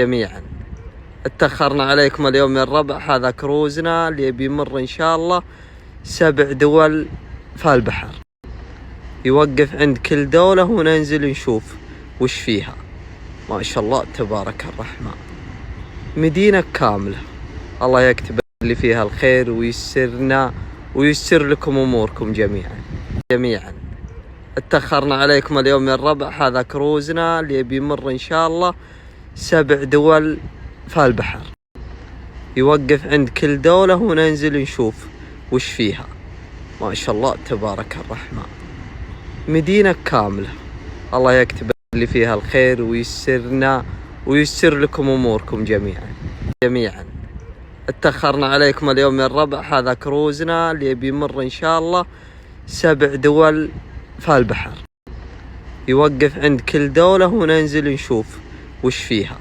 جميعا. اتأخرنا عليكم اليوم من الربع. هذا كروزنا اللي بيمر إن شاء الله 7 دول في البحر، يوقف عند كل دولة وننزل نشوف وش فيها. ما شاء الله تبارك الرحمن، مدينة كاملة. الله يكتب اللي فيها الخير ويسرنا ويسر لكم أموركم جميعا. اتأخرنا عليكم اليوم من الربع. هذا كروزنا اللي بيمر إن شاء الله 7 دول في البحر، يوقف عند كل دولة وننزل نشوف وش فيها. ما شاء الله تبارك الرحمن، مدينة كاملة. الله يكتب اللي فيها الخير ويسرنا ويسر لكم أموركم جميعا. اتأخرنا عليكم اليوم من الربع. هذا كروزنا اللي بيمر إن شاء الله 7 دول في البحر، يوقف عند كل دولة وننزل نشوف وش فيها.